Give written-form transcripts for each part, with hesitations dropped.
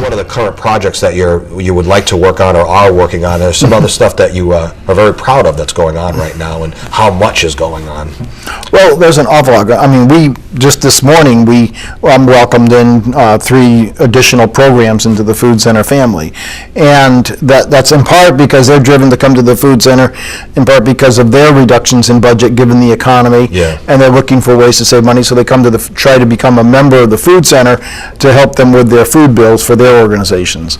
one of the current projects that you would like to work on or are working on. There's some other stuff that you are very proud of that's going on right now, and how much is going on. Well, there's an awful lot. I mean, we just this morning we welcomed in 3 additional programs into the Food Center family, and that's in part because they're driven to come to the Food Center, in part because of their reductions in budget given the economy, and they're looking for ways to save money, so they come to try to become a member of the Food Center to help them with their food bills for their organizations.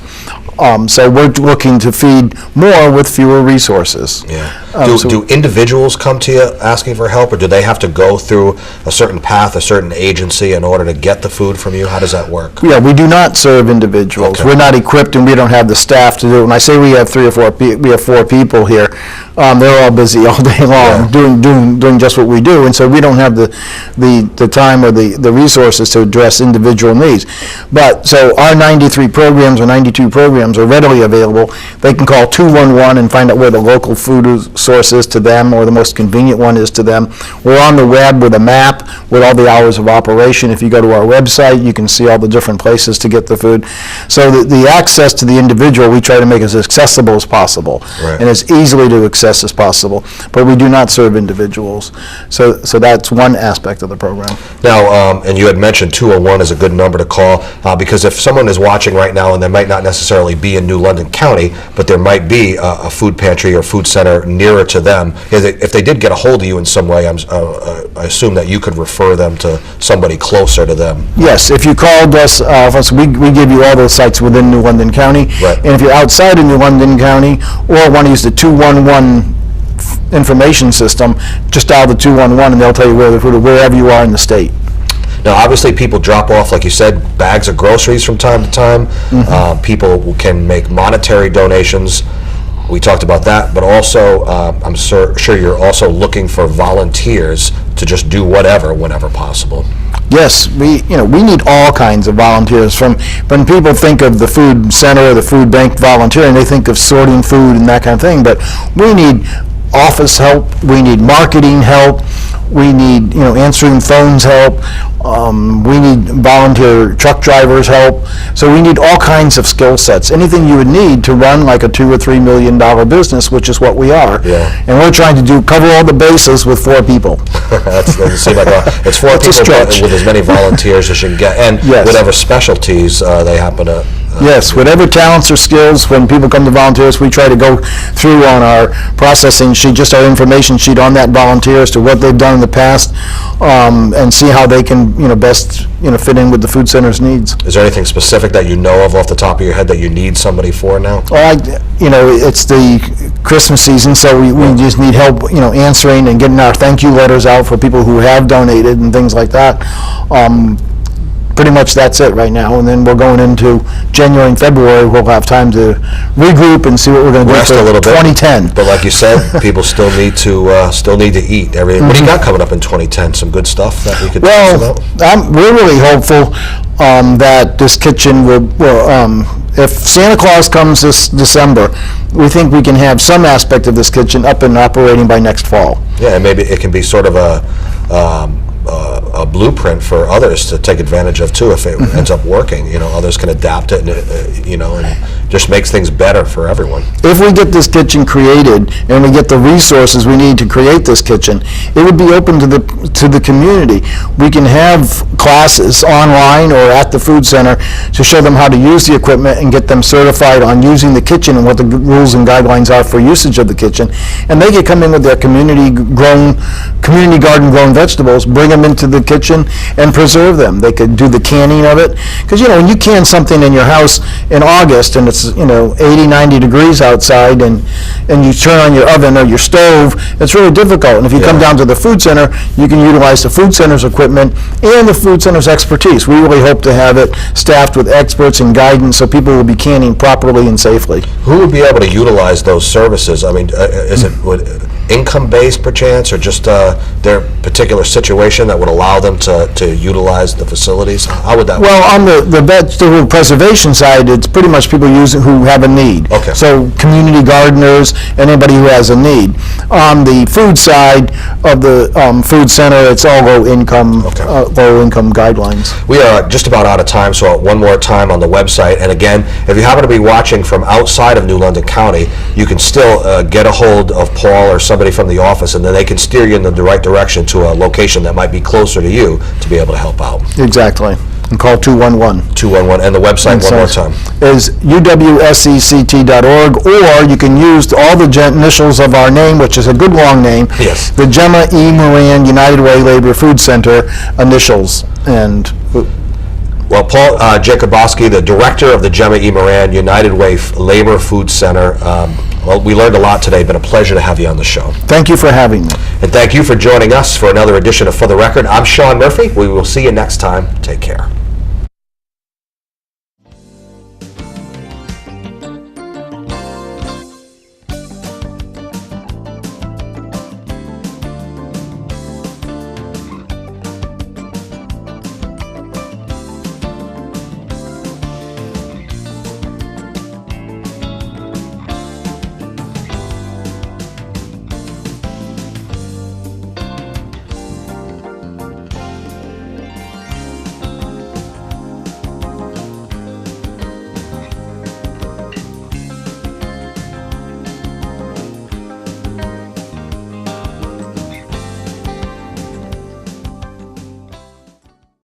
So we're looking to feed more with fewer resources. Do individuals come to you asking for help, or do they have to go through a certain path, a certain agency in order to get the food from you? How does that work? Yeah, we do not serve individuals. Okay. We're not equipped, and we don't have the staff to do it. When I say we have 3 or 4, we have 4 people here. They're all busy all day long doing just what we do, and so we don't have the time or the resources to address individual needs. But so our 93 programs or 92 programs are readily available. They can call 211 and find out where the local food source is to them, or the most convenient one is to them. We're on the web with a map with all the hours of operation. If you go to our website, you can see all the different places to get the food. So the access to the individual, we try to make as accessible as possible, and as easily to access as possible, but we do not serve individuals. So that's one aspect of the program. Now, and you had mentioned 201 is a good number to call, because if someone is watching right now and they might not necessarily be in New London County, but there might be a food pantry or food center nearer to them, if they did get a hold of you in some way, I assume that you could refer them to somebody closer to them. Yes, if you called us, we give you all those sites within New London County, and if you're outside of New London County or want to use the 211 information system, just dial the 211 and they'll tell you where the food is, wherever you are in the state. Now, obviously, people drop off, like you said, bags of groceries from time to time. People can make monetary donations. We talked about that, but also I'm sure you're also looking for volunteers to just do whatever whenever possible. Yes, we need all kinds of volunteers. From when people think of the food center or the food bank volunteering, they think of sorting food and that kind of thing. But we need office help. We need marketing help. We need answering phones help. We need volunteer truck drivers help. So we need all kinds of skill sets. Anything you would need to run like a $2 or $3 million business, which is what we are. And we're trying to cover all the bases with 4 people. That doesn't seem like it's 4 people with as many volunteers as you can get, and whatever specialties they happen to. Yes, whatever talents or skills, when people come to volunteers, we try to go through on our processing sheet, just our information sheet on that volunteer as to what they've done in the past, and see how they can best fit in with the food center's needs. Is there anything specific that you know of off the top of your head that you need somebody for now? Well, it's the Christmas season, so we just need help answering and getting our thank you letters out for people who have donated and things like that. Pretty much that's it right now, and then we're going into January and February. We'll have time to regroup and see what we're going to do for 2010. But like you said, people still need to eat. Everything. What do you got coming up in 2010? Some good stuff that we could talk about? We're really hopeful that this kitchen will if Santa Claus comes this December, we think we can have some aspect of this kitchen up and operating by next fall. Yeah, and maybe it can be sort of a blueprint for others to take advantage of too. If it ends up working, others can adapt it, and just makes things better for everyone. If we get this kitchen created and we get the resources we need to create this kitchen, it would be open to the community. We can have classes online or at the food center to show them how to use the equipment and get them certified on using the kitchen and what the rules and guidelines are for usage of the kitchen. And they can come in with their community garden grown vegetables, bring them into the kitchen and preserve them. They could do the canning of it, because when you can something in your house in August and it's 80, 90 degrees outside, and you turn on your oven or your stove, it's really difficult. And if you come down to the food center, you can utilize the food center's equipment and the food center's expertise. We really hope to have it staffed with experts and guidance so people will be canning properly and safely. Who would be able to utilize those services? I mean, income-based perchance, or just their particular situation that would allow them to utilize the facilities? How would that work? Well, on the vegetable preservation side, it's pretty much people who have a need. Okay. So community gardeners, anybody who has a need. On the food side of the food center, it's all low-income guidelines. We are just about out of time, so one more time on the website. And again, if you happen to be watching from outside of New London County, you can still get a hold of Paul or somebody from the office, and then they can steer you in the right direction to a location that might be closer to you to be able to help out. Exactly. And call 211. 211, and the website one more time. Is uwsect.org, or you can use all the initials of our name, which is a good long name. Yes. The Gemma E. Moran United Way Labor Food Center initials. And Well, Paul Jakoboski, the director of the Gemma E. Moran United Way Labor Food Center, well, we learned a lot today. Been a pleasure to have you on the show. thank you for having me. And thank you for joining us for another edition of For the Record. I'm Sean Murphy. We will see you next time. Take care.